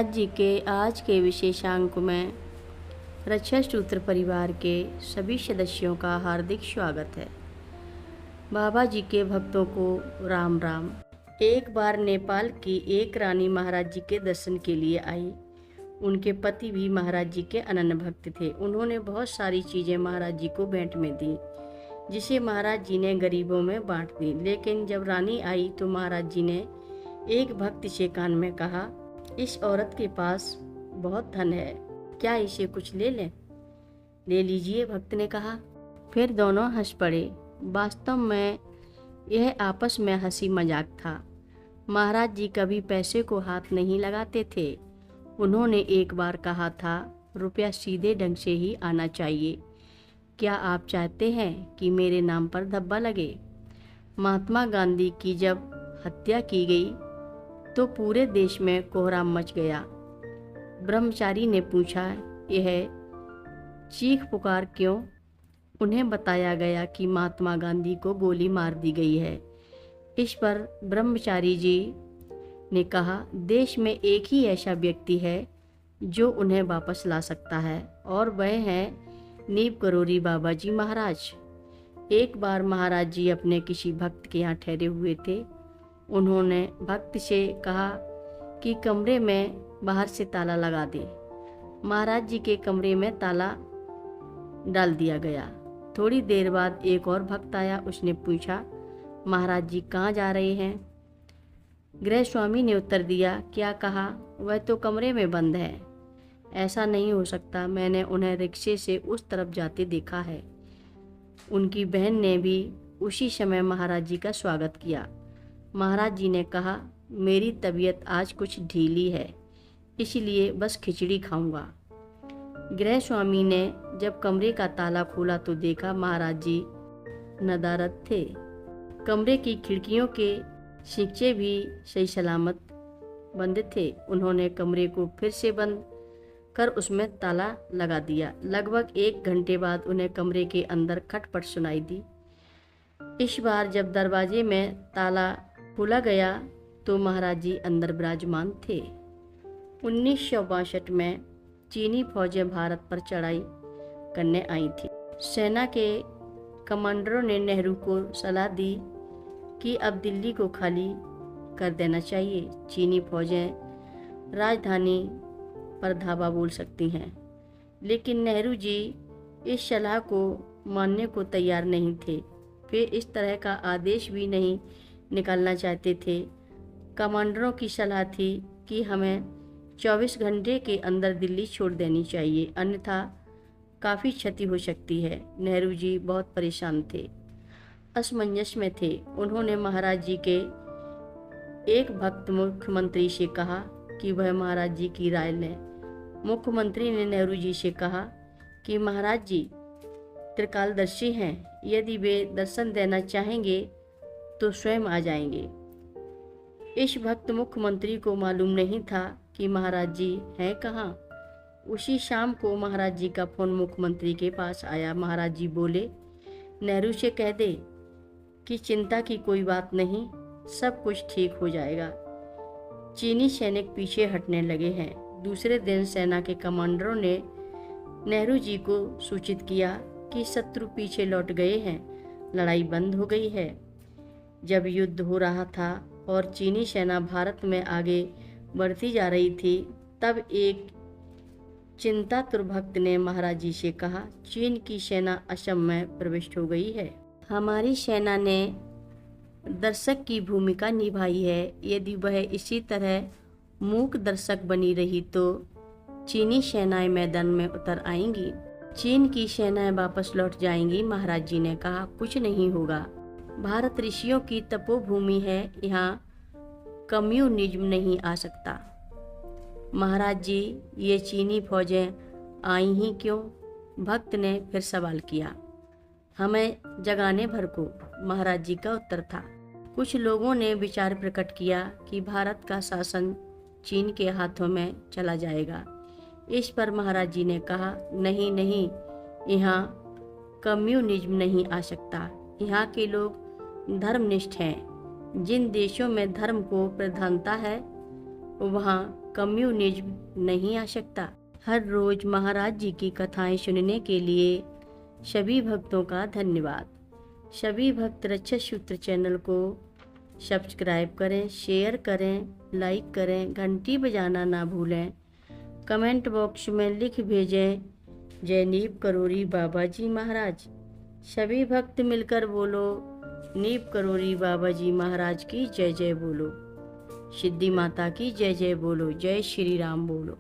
महाराज जी के आज के विशेषांक में रक्षा सूत्र परिवार के सभी सदस्यों का हार्दिक स्वागत है। बाबा जी के भक्तों को राम राम। एक बार नेपाल की एक रानी महाराज जी के दर्शन के लिए आई। उनके पति भी महाराज जी के अनन्य भक्त थे। उन्होंने बहुत सारी चीज़ें महाराज जी को भेंट में दी, जिसे महाराज जी ने गरीबों में बांट दी। लेकिन जब रानी आई तो महाराज जी ने एक भक्त से कान में कहा, इस औरत के पास बहुत धन है, क्या इसे कुछ ले लें? ले लीजिए, भक्त ने कहा। फिर दोनों हंस पड़े। वास्तव में यह आपस में हंसी मजाक था। महाराज जी कभी पैसे को हाथ नहीं लगाते थे। उन्होंने एक बार कहा था, रुपया सीधे ढंग से ही आना चाहिए। क्या आप चाहते हैं कि मेरे नाम पर धब्बा लगे? महात्मा गांधी की जब हत्या की गई तो पूरे देश में कोहराम मच गया। ब्रह्मचारी ने पूछा, यह चीख पुकार क्यों? उन्हें बताया गया कि महात्मा गांधी को गोली मार दी गई है। इस पर ब्रह्मचारी जी ने कहा, देश में एक ही ऐसा व्यक्ति है जो उन्हें वापस ला सकता है, और वह है नीम करोरी बाबा जी महाराज। एक बार महाराज जी अपने किसी भक्त के यहाँ ठहरे हुए थे। उन्होंने भक्त से कहा कि कमरे में बाहर से ताला लगा दे। महाराज जी के कमरे में ताला डाल दिया गया। थोड़ी देर बाद एक और भक्त आया। उसने पूछा, महाराज जी कहाँ जा रहे हैं? गृह स्वामी ने उत्तर दिया, क्या कहा? वह तो कमरे में बंद है। ऐसा नहीं हो सकता, मैंने उन्हें रिक्शे से उस तरफ जाते देखा है। उनकी बहन ने भी उसी समय महाराज जी का स्वागत किया। महाराज जी ने कहा, मेरी तबीयत आज कुछ ढीली है, इसलिए बस खिचड़ी खाऊंगा। गृह स्वामी ने जब कमरे का ताला खोला तो देखा महाराज जी नदारद थे। कमरे की खिड़कियों के शीशे भी सही सलामत बंद थे। उन्होंने कमरे को फिर से बंद कर उसमें ताला लगा दिया। लगभग 1 घंटे बाद उन्हें कमरे के अंदर खटपट सुनाई दी। इस बार जब दरवाजे में ताला खोला गया तो महाराज जी अंदर विराजमान थे। 1962 में चीनी फौजें भारत पर चढ़ाई करने आई थी। सेना के कमांडरों ने नेहरू को सलाह दी कि अब दिल्ली को खाली कर देना चाहिए। चीनी फौजें राजधानी पर धावा बोल सकती हैं। लेकिन नेहरू जी इस सलाह को मानने को तैयार नहीं थे। वे इस तरह का आदेश भी नहीं निकालना चाहते थे। कमांडरों की सलाह थी कि हमें 24 घंटे के अंदर दिल्ली छोड़ देनी चाहिए, अन्यथा काफ़ी क्षति हो सकती है। नेहरू जी बहुत परेशान थे, असमंजस में थे। उन्होंने महाराज जी के एक भक्त मुख्यमंत्री से कहा कि वह महाराज जी की राय लें। मुख्यमंत्री ने नेहरू जी से कहा कि महाराज जी त्रिकालदर्शी हैं, यदि वे दर्शन देना चाहेंगे तो स्वयं आ जाएंगे। इस भक्त मुख्यमंत्री को मालूम नहीं था कि महाराज जी हैं कहाँ। उसी शाम को महाराज जी का फोन मुख्यमंत्री के पास आया। महाराज जी बोले, नेहरू से कह दे कि चिंता की कोई बात नहीं, सब कुछ ठीक हो जाएगा। चीनी सैनिक पीछे हटने लगे हैं। दूसरे दिन सेना के कमांडरों ने नेहरू जी को सूचित किया कि शत्रु पीछे लौट गए हैं, लड़ाई बंद हो गई है। जब युद्ध हो रहा था और चीनी सेना भारत में आगे बढ़ती जा रही थी, तब एक चिंतातुर भक्त ने महाराज जी से कहा, चीन की सेना असम में प्रविष्ट हो गई है। हमारी सेना ने दर्शक की भूमिका निभाई है। यदि वह इसी तरह मूक दर्शक बनी रही तो चीनी सेनाएं मैदान में उतर आएंगी। चीन की सेनाएं वापस लौट जाएंगी। महाराज जी ने कहा, कुछ नहीं होगा। भारत ऋषियों की तपोभूमि है, यहाँ कम्युनिज्म नहीं आ सकता। महाराज जी, ये चीनी फौजें आई ही क्यों? भक्त ने फिर सवाल किया। हमें जगाने भर को, महाराज जी का उत्तर था। कुछ लोगों ने विचार प्रकट किया कि भारत का शासन चीन के हाथों में चला जाएगा। इस पर महाराज जी ने कहा, नहीं नहीं, यहाँ कम्युनिज्म नहीं आ सकता। यहाँ के लोग धर्मनिष्ठ हैं। जिन देशों में धर्म को प्रधानता है वहाँ कम्युनिज्म नहीं आ सकता। हर रोज महाराज जी की कथाएं सुनने के लिए सभी भक्तों का धन्यवाद। सभी भक्त रक्षा सूत्र चैनल को सब्सक्राइब करें, शेयर करें, लाइक करें, घंटी बजाना ना भूलें। कमेंट बॉक्स में लिख भेजें जय नीप करोरी बाबा जी महाराज। सभी भक्त मिलकर बोलो नीप करोरी बाबा जी महाराज की जय जय बोलो। सिद्धि माता की जय जय बोलो। जय श्री राम बोलो।